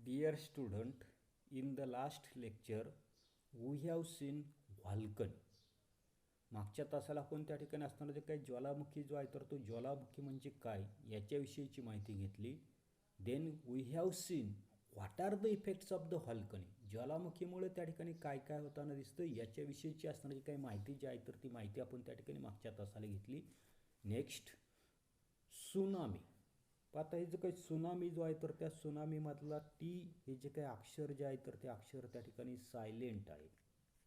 Dear student, in the last lecture, we have seen volcano. मागच्या तासाला आपण त्या ठिकाणी असणारा जे काही ज्वालामुखी जो आहे तर तो ज्वालामुखी म्हणजे काय याच्याविषयीची माहिती घेतली. Then we have seen what are the effects of the volcano. ज्वालामुखीमुळे त्या ठिकाणी काय काय होताना दिसतं याच्याविषयीची असणारी काही माहिती जी आहे तर ती माहिती आपण त्या ठिकाणी मागच्या तासाला घेतली. Next tsunami. आता हे जे काही सुनामी जो आहे तर त्या सुनामीमधला टी हे जे काही अक्षर जे आहे तर ते अक्षर त्या ठिकाणी सायलेंट आहे,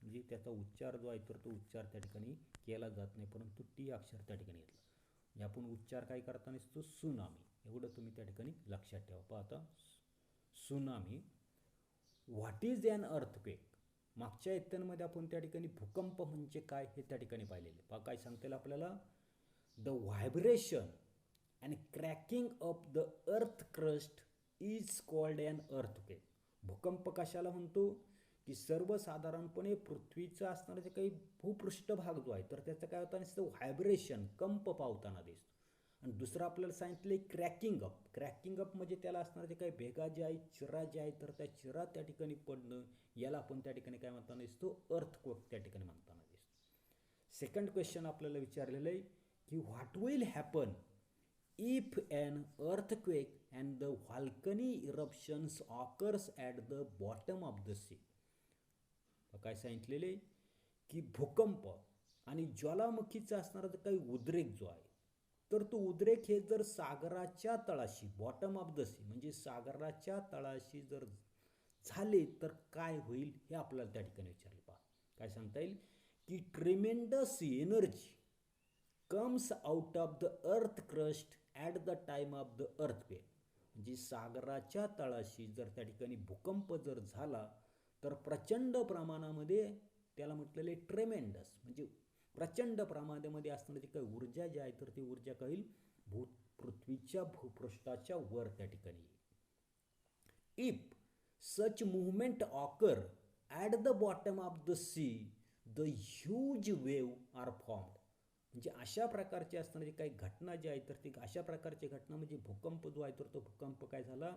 म्हणजे त्याचा उच्चार जो आहे तर तो उच्चार त्या ठिकाणी केला जात नाही, परंतु टी अक्षर त्या ठिकाणी घेतलं म्हणजे आपण उच्चार काय करताना तो सुनामी, एवढं तुम्ही त्या ठिकाणी लक्षात ठेवा. पहा आता tsunami. What is an earthquake. मागच्या इत्यांमध्ये आपण त्या ठिकाणी भूकंप म्हणजे काय हे त्या ठिकाणी पाहिलेले. पहा काय सांगता येईल आपल्याला. The vibration and cracking of the earth crust is called an earthquake. भूकंप कशाला म्हणतो की सर्वसाधारणपणे पृथ्वीचा असणारा जे काही भूपृष्ठभाग जो आहे तर त्याचं काय होतं नुसतं व्हायब्रेशन कंप पावताना दिसतो. आणि दुसरं आपल्याला सांगितलं क्रॅकिंग अप. क्रॅकिंग अप म्हणजे त्याला असणारे जे काही भेगा जे आहे चिरा जे आहे तर त्या चिरा त्या ठिकाणी पडणं याला आपण त्या ठिकाणी काय म्हणताना दिसतो अर्थक्वेक त्या ठिकाणी म्हणताना दिसतो. सेकंड क्वेश्चन आपल्याला विचारलेलं आहे की what will happen if an earthquake and the volcanic eruptions occurs at the bottom of the sea. काय सांगितलेले की भूकंप आणि ज्वालामुखीचा असणारा काही उद्रेक जो आहे तर तो उद्रेक हे जर सागराच्या तळाशी बॉटम ऑफ द सी म्हणजे सागराच्या तळाशी जर झाले तर काय होईल हे आपल्याला त्या ठिकाणी विचारले. पहा काय सांगता येईल की ट्रेमेंडस energy comes out of the earth crust at the time of the earthquake. म्हणजे सागराच्या तळाशी जर त्या ठिकाणी भूकंप जर झाला तर प्रचंड प्रमाणामध्ये त्याला म्हटलेले ट्रेमेंडस म्हणजे प्रचंड प्रमाणामध्ये असणारी काही ऊर्जा जी आहे तर ती ऊर्जा काही पृथ्वीच्या भूपृष्ठाच्या वर त्या ठिकाणी. If such movement occur at the bottom of the sea the huge wave are formed. म्हणजे अशा प्रकारचे असणारे काही घटना जी आहे तर ती अशा प्रकारची घटना म्हणजे भूकंप जो आहे तर तो भूकंप काय झाला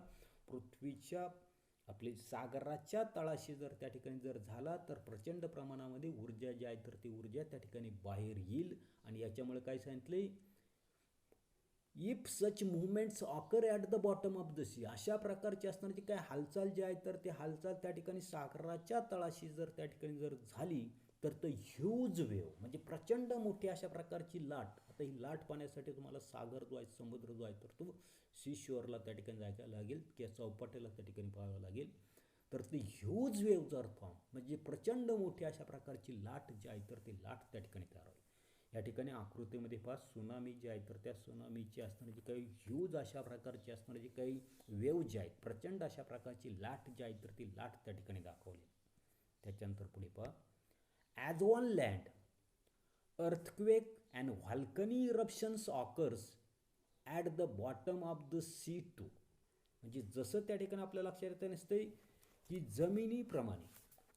पृथ्वीच्या आपली सागराच्या तळाशी जर त्या ठिकाणी जर झाला तर प्रचंड प्रमाणामध्ये ऊर्जा जी आहे तर ती ऊर्जा त्या ठिकाणी बाहेर येईल. आणि याच्यामुळे काय सांगितले if such movements occur at the bottom of the sea. अशा प्रकारची असणारी काय हालचाल जी आहे तर ती हालचाल त्या ठिकाणी सागराच्या तळाशी जर त्या ठिकाणी जर झाली तर तो ह्यूज वेव्ह म्हणजे प्रचंड मोठी अशा प्रकारची लाट. आता ही लाट पाहण्यासाठी तुम्हाला सागर जो आहे समुद्र जो आहे तर तो सी शोअरला त्या ठिकाणी जायला लागेल किंवा चौपाट्याला त्या ठिकाणी पाहावं लागेल. तर ती ह्यूज वेव्ह जर फॉर्म म्हणजे प्रचंड मोठी अशा प्रकारची लाट जी आहे तर ती लाट त्या ठिकाणी तयार होईल. या ठिकाणी आकृतीमध्ये पहा सुनामी जी आहे तर त्या सुनामीची असणारी काही ह्यूज अशा प्रकारची असणारी काही वेव्ह जी आहेत प्रचंड अशा प्रकारची लाट जी आहे तर ती लाट त्या ठिकाणी दाखवली. त्याच्यानंतर पुढे पहा as on land earthquake and volcano eruptions occurs at the bottom of the sea too. म्हणजे जसं त्या ठिकाणी आपल्या लक्षात येतं नसते की जमिनीप्रमाणे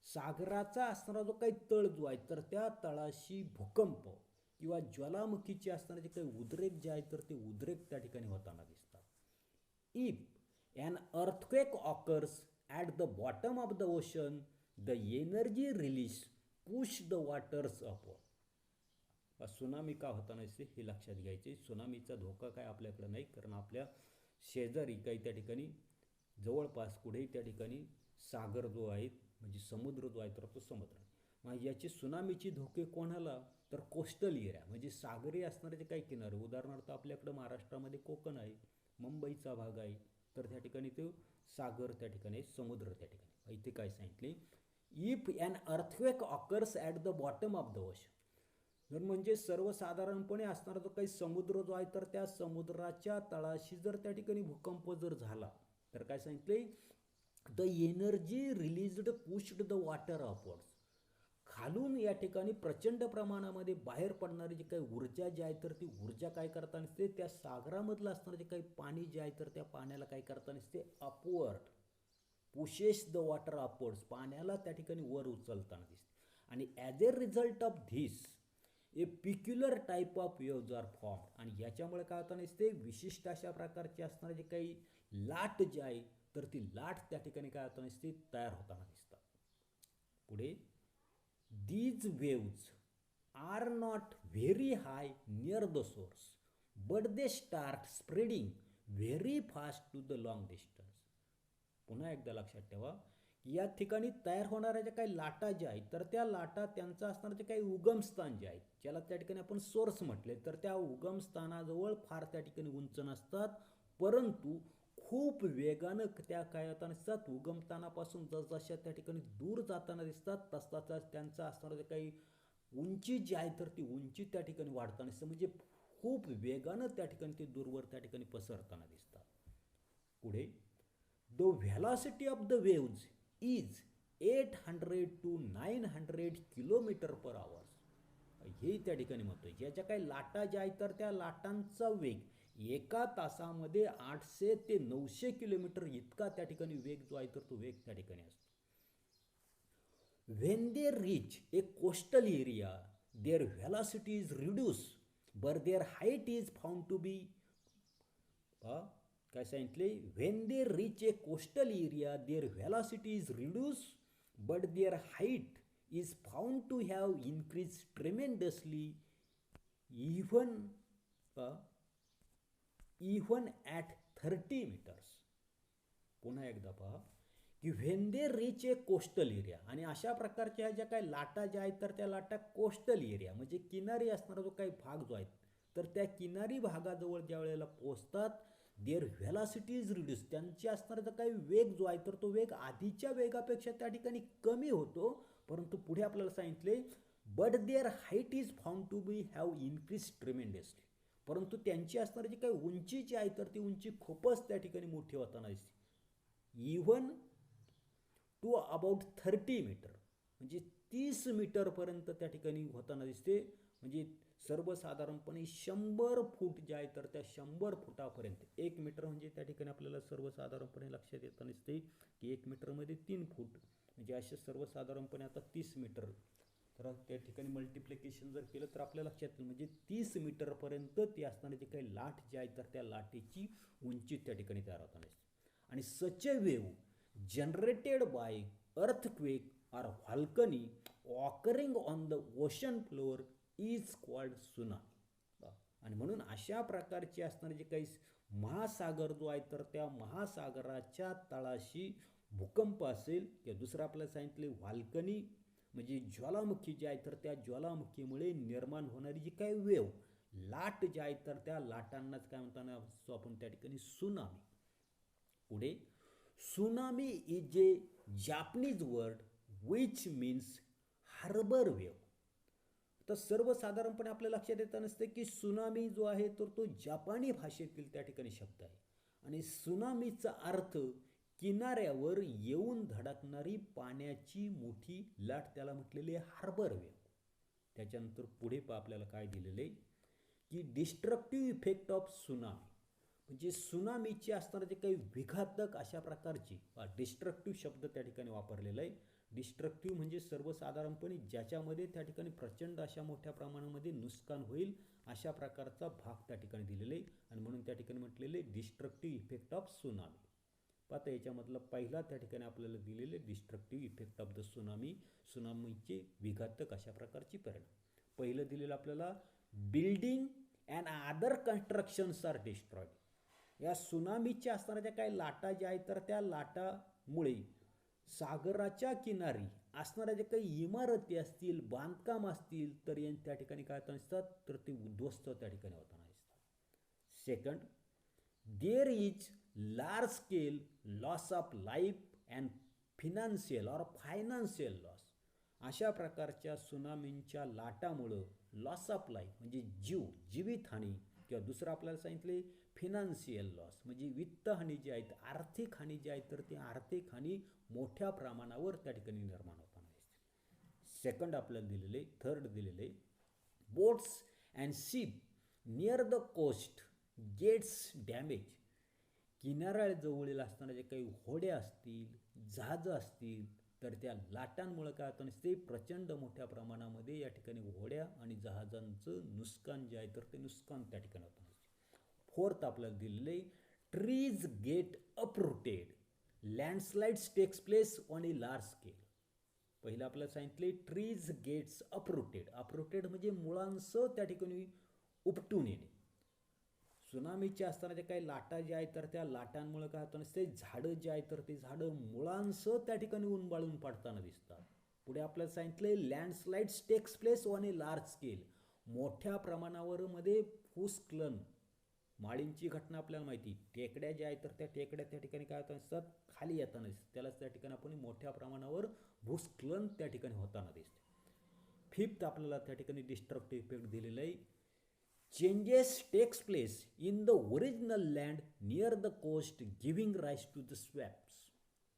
सागराचा असणारा जो काही तळ जो आहे तर त्या तळाशी भूकंप किंवा ज्वालामुखीचे असणारे काही उद्रेक जे आहे तर ते उद्रेक त्या ठिकाणी होताना दिसतात. If an earthquake occurs at the bottom of the ocean the energy release push the waters upward. Tsunami का होताना दिसते हे लक्षात घ्यायचे. सुनामीचा धोका काय आपल्याकडे नाही कारण आपल्या शेजारी काही त्या ठिकाणी जवळपास कुठेही त्या ठिकाणी सागर जो आहे म्हणजे समुद्र जो आहे तर तो समुद्र. मग याची सुनामीची धोके कोणाला तर कोस्टल एरिया म्हणजे सागरी असणारे जे काही किनारे उदाहरणार्थ आपल्याकडं महाराष्ट्रामध्ये कोकण आहे मुंबईचा भाग आहे तर त्या ठिकाणी तो सागर त्या ठिकाणी समुद्र त्या ठिकाणी. इथे काय सांगितले if an earthquake occurs at the bottom of the ocean. जर म्हणजे सर्वसाधारणपणे असणारा जो काही समुद्र जो आहे तर त्या समुद्राच्या तळाशी जर त्या ठिकाणी भूकंप जर झाला तर काय सांगितले the energy released pushed the water upwards. खालून या ठिकाणी प्रचंड प्रमाणामध्ये बाहेर पडणारी जी काही ऊर्जा जी आहे तर ती ऊर्जा काय करता नसते त्या सागरामधलं असणारं जे काही पाणी जे आहे तर त्या पाण्याला काय करता नसते upward pushes the water upwards पाण्याला त्या ठिकाणी वर उचलताना दिसते. आणि as a result of this a peculiar type of waves are form. आणि याच्यामुळे काय होताना दिसते विशिष्ट अशा प्रकारचे असणारे जे काही लाट जे आहे तर ती लाट त्या ठिकाणी काय होताना दिसते, तयार होताना दिसतात. पुढे, these waves are not very high near the source, but they start spreading very fast to the long distance. पुन्हा एकदा लक्षात ठेवा की या ठिकाणी तयार होणाऱ्या ज्या काही लाटा ज्या आहेत तर त्या लाटा त्यांचं असणारं जे काही उगमस्थान जे आहेत ज्याला त्या ठिकाणी आपण सोर्स म्हटले तर त्या उगमस्थानाजवळ फार त्या ठिकाणी उंच नसतात, परंतु खूप वेगानं त्या काय होताना दिसतात, उगमस्थानापासून जसजशा त्या ठिकाणी दूर जाताना दिसतात तसतसा त्यांचं असणारं जे काही उंची जी आहे तर ती उंची त्या ठिकाणी वाढताना दिसतं, म्हणजे खूप वेगानं त्या ठिकाणी ते दूरवर त्या ठिकाणी पसरताना दिसतात. पुढे, the velocity of the waves is 800 to 900 kilometre per hours. हे त्या ठिकाणी म्हणतोय ज्याच्या काही लाटा ज्या आहेत तर त्या लाटांचा वेग एका तासामध्ये 800 ते 900 किलोमीटर इतका त्या ठिकाणी वेग जो आहे तर तो वेग त्या ठिकाणी असतो. When they reach a coastal area, their velocity is reduced, but their height is found to be काय सांगितले, when they reach a coastal area, their velocity is reduced, but their height is found to have increased tremendously, even at 30 meters. पुन्हा एकदा पहा की when they reach a coastal area, आणि अशा प्रकारच्या ज्या काही लाटा ज्या आहेत तर त्या लाटा कोस्टल एरिया म्हणजे किनारी असणारा जो काही भाग जो आहे तर त्या किनारी भागाजवळ ज्या वेळेला पोहोचतात, देअर व्हेलॉसिटी इज रिड्यूस, त्यांची असणारा जो काही वेग जो आहे तर तो वेग आधीच्या वेगापेक्षा त्या ठिकाणी कमी होतो, परंतु पुढे आपल्याला सांगितले but their height is found to be have increase tremendously, परंतु त्यांची असणारी जी काही उंची जी आहे तर ती उंची खूपच त्या ठिकाणी मोठी होताना दिसते, इव्हन टू अबाउट 30 मीटर, म्हणजे 30 मीटरपर्यंत त्या ठिकाणी होताना दिसते, म्हणजे सर्वसाधारणपणे 100 फूट जे आहे तर त्या 100 फुटापर्यंत, 1 मीटर म्हणजे त्या ठिकाणी आपल्याला सर्वसाधारणपणे लक्षात येताना दिसते की 1 मीटरमध्ये 3 फूट, म्हणजे असे सर्वसाधारणपणे आता 30 मीटर, तर त्या ठिकाणी मल्टिप्लिकेशन जर केलं तर आपल्या लक्षात येईल म्हणजे 30 मीटरपर्यंत ती असणारी जी काही लाट जी आहे तर त्या लाटेची उंची त्या ठिकाणी तयार होताना दिसते. आणि सच अ wave generated by earthquake or volcano occurring on the ocean floor is called tsunami. आणि म्हणून अशा प्रकारचे असणारे जे काही महासागर जो आहे तर त्या महासागराच्या तळाशी भूकंप असेल किंवा दुसरं आपल्याला सांगितले व्हॉल्कनी म्हणजे ज्वालामुखी जी आहे तर त्या ज्वालामुखीमुळे निर्माण होणारी जी काही वेव लाट जी आहे तर त्या लाटांनाच काय म्हणताना असतो आपण त्या ठिकाणी सुनामी. पुढे, Tsunami is a Japanese word which means harbor wave. तर सर्वसाधारणपणे आपल्या लक्षात येत नसते की सुनामी जो आहे तर तो जपानी भाषेतील त्या ठिकाणी शब्द आहे, आणि सुनामीचा अर्थ किनाऱ्यावर येऊन धडकणारी पाण्याची मोठी लाट, त्याला म्हटलेली आहे हार्बर वेव. त्याच्यानंतर पुढे आपल्याला काय दिलेले की डिस्ट्रक्टिव्ह इफेक्ट ऑफ सुनामी, म्हणजे सुनामीची असणारे जे काही विघातक अशा प्रकारची डिस्ट्रक्टिव्ह शब्द त्या ठिकाणी वापरलेला आहे. डिस्ट्रक्टिव्ह म्हणजे सर्वसाधारणपणे ज्याच्यामध्ये त्या ठिकाणी प्रचंड अशा मोठ्या प्रमाणामध्ये नुकसान होईल अशा प्रकारचा भाग त्या ठिकाणी दिलेला आहे, आणि म्हणून त्या ठिकाणी म्हटलेले डिस्ट्रक्टिव्ह इफेक्ट ऑफ सुनामी. पाहता याच्यामधलं पहिला त्या ठिकाणी आपल्याला दिलेले destructive effect of the tsunami, सुनामीचे विघातक अशा प्रकारची परिणाम. पहिलं दिलेलं आपल्याला building and other constructions are destroyed. या सुनामीच्या असणाऱ्या ज्या काही लाटा ज्या आहेत तर त्या लाटामुळे सागराच्या किनारी असणाऱ्या ज्या काही इमारती असतील बांधकाम असतील तर त्या ठिकाणी काय होताना दिसतात तर ते उद्ध्वस्त त्या ठिकाणी होताना दिसतात. Second, there is large scale loss of life and financial loss. अशा प्रकारच्या सुनामींच्या लाटामुळं लॉस ऑफ लाईफ म्हणजे जीवितहानी, किंवा दुसरं आपल्याला सांगितले फिनान्शियल लॉस म्हणजे वित्तहानी जी आहे आर्थिक हानी जी आहे तर ती आर्थिक हानी मोठ्या प्रमाणावर त्या ठिकाणी निर्माण होताना दिसते. सेकंड आपल्याला दिलेले, थर्ड दिलेले, boats and ship near the coast gets damage. किनाऱ्याजवळील असणारे जे काही होड्या असतील जहाजं असतील तर त्या लाटांमुळे काय होतं नसते प्रचंड मोठ्या प्रमाणामध्ये या ठिकाणी होड्या आणि जहाजांचं नुकसान जे आहे तर ते नुकसान त्या ठिकाणी होतं नसते. फोर्थ आपल्याला दिलेले, trees get uprooted landslides takes place on a large scale. पहिलं आपल्याला सांगितले ट्रीज गेट्स अपरूटेड. अपरूटेड म्हणजे मुळांसह त्या ठिकाणी उपटून येणे. सुनामीच्या असताना जे काही लाटा ज्या आहेत तर त्या लाटांमुळे काय होतं नसते, झाडं जे आहेत तर ते झाडं मुळांसह त्या ठिकाणी उन्बाळून पडताना दिसतात. पुढे आपल्याला सांगितले landslides takes place on a large scale. मोठ्या प्रमाणावर मध्ये भूस्खलन, माळींची घटना आपल्याला माहिती. टेकड्या ज्या आहेत तर त्या टेकड्या त्या ठिकाणी काय होत असतात, खाली येताना दिसतात. त्यालाच त्या ठिकाणी आपण मोठ्या प्रमाणावर भूस्खलन त्या ठिकाणी होताना दिसते. फिफ्थ आपल्याला त्या ठिकाणी डिस्ट्रक्टिव्ह इफेक्ट दिलेला आहे. Changes takes place in the original land near the coast giving rise to the swamps.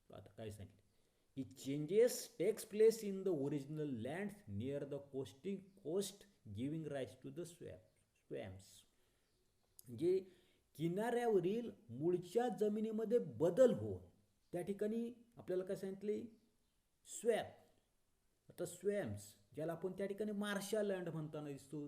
आता काय सांगितलं की changes takes place in the original land near the coast giving rise to the swamps. म्हणजे किनाऱ्यावरील मूळच्या जमिनीमध्ये बदल होऊन त्या ठिकाणी आपल्याला काय सांगितले स्वॅम्प. आता स्वॅम्प्स ज्याला आपण त्या ठिकाणी मार्शल लँड म्हणताना दिसतो,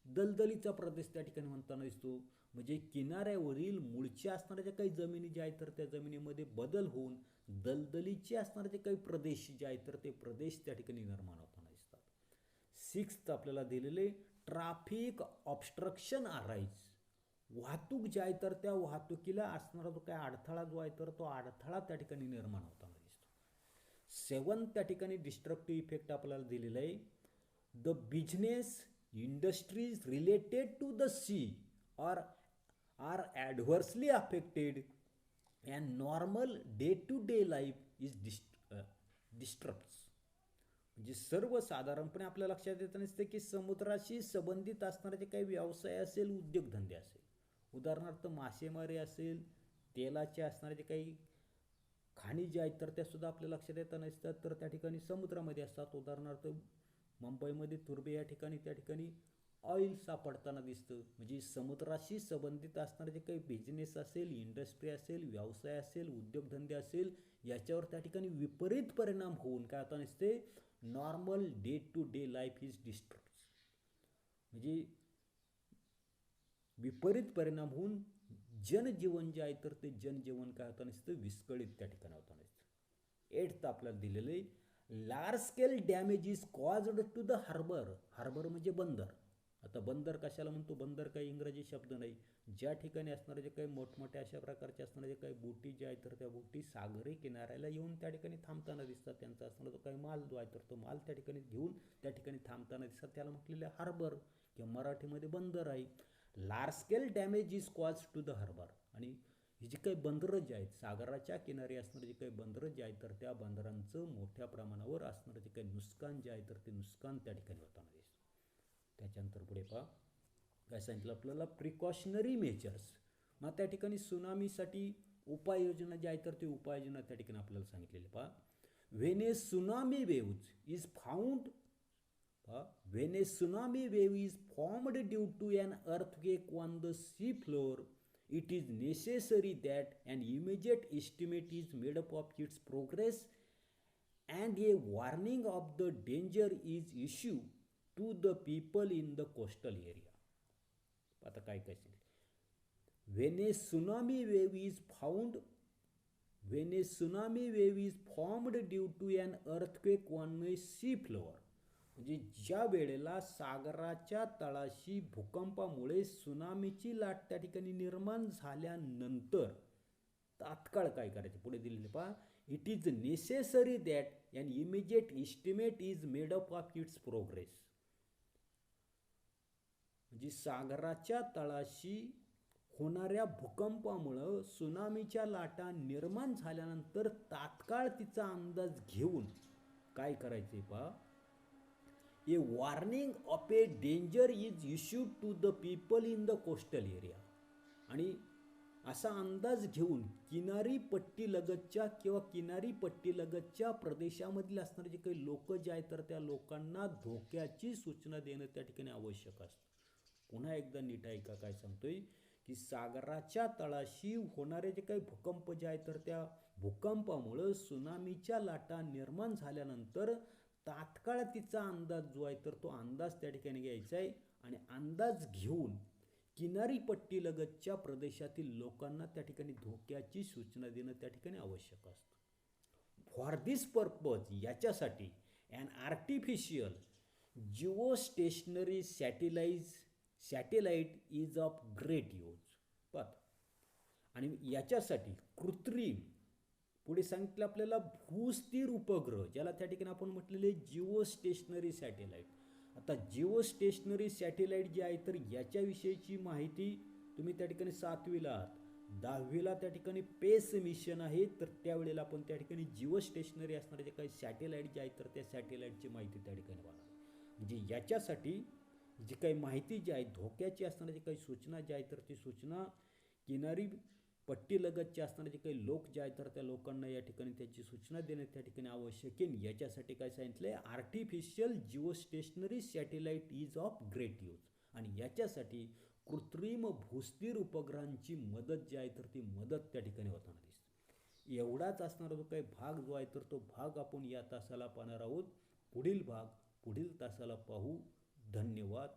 दलदलीचा प्रदेश त्या ठिकाणी म्हणताना दिसतो. म्हणजे किनाऱ्यावरील मूळच्या असणाऱ्या ज्या काही जमिनी ज्या आहेत तर त्या जमिनीमध्ये बदल होऊन दलदलीचे असणारे जे काही प्रदेश जे आहेत तर ते प्रदेश त्या ठिकाणी निर्माण होताना दिसतात. सिक्स्थ आपल्याला दिलेले ट्रॅफिक ऑब्स्ट्रक्शन अराईज. वाहतूक जी आहे तर त्या वाहतुकीला असणारा जो काही अडथळा जो आहे तर तो अडथळा त्या ठिकाणी निर्माण होताना दिसतो. सेवन्थ त्या ठिकाणी डिस्ट्रक्टिव्ह इफेक्ट आपल्याला दिलेला आहे. The business industries related to the sea are adversely affected and normal day to day life is disrupts. म्हणजे सर्वसाधारणपणे आपल्या लक्षात येत नसते की समुद्राशी संबंधित असणारे जे काही व्यवसाय असेल, उद्योगधंदे असेल, उदाहरणार्थ मासेमारी असेल, तेलाचे असणारे जे काही खाणी जे आहेत तर त्यासुद्धा आपल्या लक्षात येत नसतात तर त्या ठिकाणी समुद्रामध्ये असतात. उदाहरणार्थ मुंबईमध्ये तुर्बे या ठिकाणी त्या ठिकाणी ऑइल सापडताना दिसतं. म्हणजे समुद्राशी संबंधित असणारे जे काही बिझनेस असेल, इंडस्ट्री असेल, व्यवसाय असेल, उद्योगधंदे असेल याच्यावर त्या ठिकाणी विपरीत परिणाम होऊन काय होता नसते, normal day to day life is disrupt. म्हणजे विपरीत परिणाम होऊन जनजीवन जे आहे तर ते जनजीवन काय होता नसतं, विस्कळीत त्या ठिकाणी होता नसतं. एट्थ आपल्याला दिलेले large scale damage is caused to the harbour. Harbour म्हणजे बंदर. आता बंदर कशाला म्हणतो, बंदर काही इंग्रजी शब्द नाही. ज्या ठिकाणी असणारे जे काही मोठमोठ्या अशा प्रकारचे असणारे जे काही बोटी जे आहेत तर त्या बोटी सागरी किनाऱ्याला येऊन त्या ठिकाणी थांबताना दिसतात. त्यांचा असणारा जो काही माल जो आहे तर तो माल त्या ठिकाणी घेऊन त्या ठिकाणी थांबताना दिसतात. त्याला म्हटलेलं आहे हार्बर किंवा मराठीमध्ये बंदर आहे. Large scale damage is cause to the harbour. आणि ही जी काही बंदरं जे आहेत, सागराच्या किनारी असणारे जे काही बंदरं जे आहेत तर त्या बंदरांचं मोठ्या प्रमाणावर असणारं जे काही नुकसान जे आहे तर ते नुकसान त्या ठिकाणी होताना दिसतं. त्याच्यानंतर पुढे पहा काय सांगितलं आपल्याला, प्रिकॉशनरी मेजर्स. मग त्या ठिकाणी सुनामीसाठी उपाययोजना ज्या आहेत तर ते उपाययोजना त्या ठिकाणी आपल्याला सांगितलेले. पहा when A tsunami waves is found when a tsunami wave is formed due to an earthquake on the sea floor, it is necessary that an immediate estimate is made up of its progress and a warning of the danger is issued to the people in the coastal area. आता काय काय सांगितलं, when a tsunami wave is formed due to an earthquake on a sea floor. म्हणजे ज्या वेळेला सागराच्या तळाशी भूकंपामुळे सुनामीची लाट त्या ठिकाणी निर्माण झाल्यानंतर तात्काळ काय करायचे, पुढे दिलेले पहा, it is necessary that an immediate estimate is made up of its progress. म्हणजे सागराच्या तळाशी होणाऱ्या भूकंपामुळं सुनामीच्या लाटा निर्माण झाल्यानंतर तात्काळ तिचा अंदाज घेऊन काय करायचे पहा, A warning of a danger is issued to the people in the coastal area. आणि असा अंदाज घेऊन किनारी पट्टीलगतच्या किंवा किनारी पट्टीलगतच्या प्रदेशामधील असणारे जे काही लोक जे आहेत तर त्या लोकांना धोक्याची सूचना देणं त्या ठिकाणी आवश्यक असतं. पुन्हा एकदा नीट ऐका काय सांगतोय की सागराच्या तळाशी होणारे जे काही भूकंप जे आहेत तर त्या भूकंपामुळं सुनामीच्या लाटा निर्माण झाल्यानंतर तात्काळ तिचा अंदाज जो आहे तर तो अंदाज त्या ठिकाणी घ्यायचा आहे. आणि अंदाज घेऊन किनारी पट्टीलगतच्या प्रदेशातील लोकांना त्या ठिकाणी धोक्याची सूचना देणं त्या ठिकाणी आवश्यक असतं. फॉर दिस पर्पज, याच्यासाठी an artificial geostationary satellite is of great use. पाहत आणि याच्यासाठी कृत्रिम, पुढे सांगितलं आपल्याला भूस्थिर उपग्रह, ज्याला त्या ठिकाणी आपण म्हटलेले जिओस्टेशनरी सॅटेलाइट. आता जिओस्टेशनरी सॅटेलाइट जे आहे तर याच्याविषयीची माहिती तुम्ही त्या ठिकाणी 7वीला आहात. 10वीला त्या ठिकाणी पेस मिशन आहे, तर त्यावेळेला आपण त्या ठिकाणी जिओस्टेशनरी असणारे जे काही सॅटेलाइट जे आहेत तर त्या सॅटेलाइटची माहिती त्या ठिकाणी बघा. म्हणजे याच्यासाठी जी काही माहिती जी आहे धोक्याची असणारी जी काही सूचना जी आहे तर ती सूचना किनारी पट्टीलगतचे असणारे जे काही लोक जे आहेत तर त्या लोकांना या ठिकाणी त्याची सूचना देणे त्या ठिकाणी आवश्यक आहे. याच्यासाठी काय सांगितलं आहे, artificial geostationary satellite is of great use. आणि याच्यासाठी कृत्रिम भूस्थिर उपग्रहांची मदत जी आहे तर ती मदत त्या ठिकाणी होताना दिसते. एवढाच असणारा जो काही भाग जो आहे तर तो भाग आपण या तासाला पाहणार आहोत. पुढील भाग पुढील तासाला पाहू. धन्यवाद.